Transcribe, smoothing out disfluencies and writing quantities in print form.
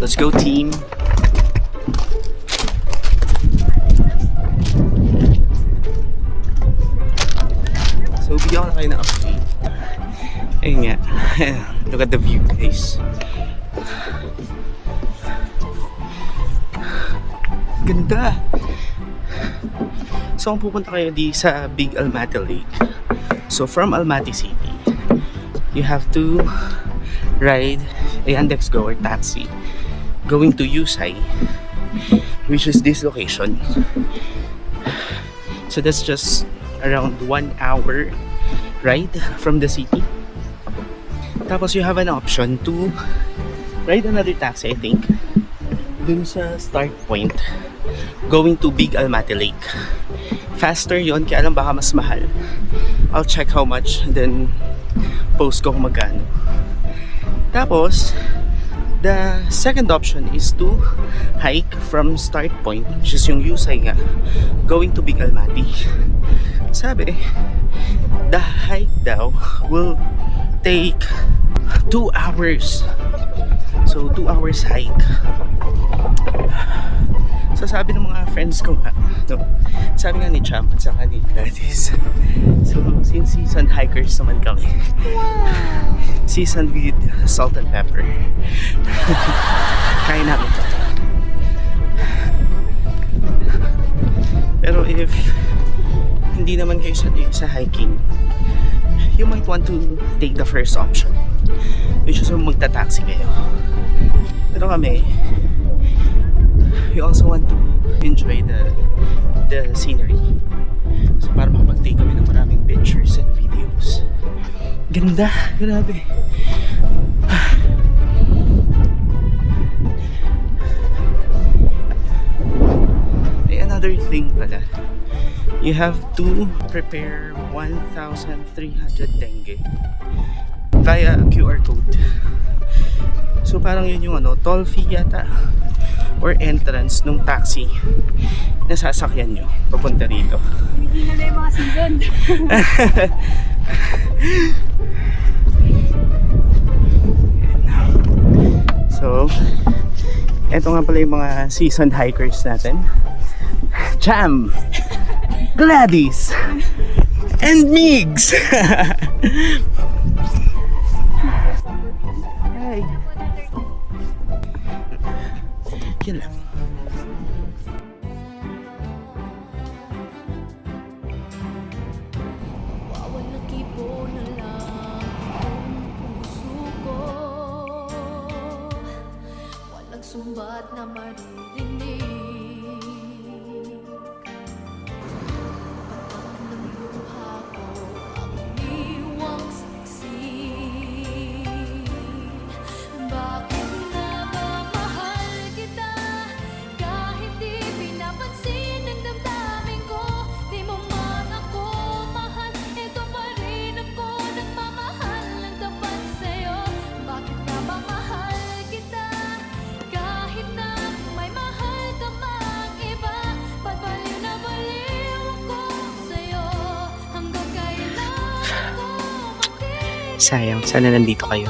Let's go, team! So, bigyan ko na kayo ng update. Ayun nga. Look at the view, guys. Ganda! So, kung pupunta kayo di sa Big Almaty Lake, so from Almaty City, you have to ride a Yandex Go or taxi going to Yusay, which is this location. So that's just around 1 hour ride from the city. Tapos you have an option to ride another taxi, I think, dun sa start point going to Big Almaty Lake. Faster yon, kaya alam baka mas mahal. I'll check how much and then post ko kung magkano. Tapos the second option is to hike from start point, which is yung Yusay nga, going to Big Almaty. Sabi, the hike daw will take 2 hours. So 2 hours hike. So sabi ng mga friends ko nga, no, sabi nga ni Champ at saka ni Gladys, so since seasoned hikers naman kami, seasoned with salt and pepper, kaya namin to. Pero if hindi naman kayo sanay sa hiking, you might want to take the first option, which is magta-taxi kayo. Pero kami, we also want to enjoy the scenery. So para makapag-take kami ng maraming pictures and videos. Ganda, grabe. May another thing pala. You have to prepare 1,300 tenge via QR code. So parang yun yung toll fee yata or entrance nung taxi na sasakyan nyo papunta rito. Hindi na yung mga season. So, eto nga pala yung mga seasoned hikers natin. Cham, Gladys, and Migs! Hey. Yun lang. Wawalang na lang ang puso ko. Walang sumbat na maririnig. Patak ng luha ko ang iniwang saksi. Bakit na ba mahal kita? Kahit di pinapansin ang damdamin ko, di mo man ako mahal, ito pa rin ako nagmamahal ng tapat sa'yo. Bakit na ba mahal kita? Kahit na may mahal ka mang iba, pagbaliw na baliw ako sa'yo. Hanggang kailan ko magiging Sayang, sana nandito kayo.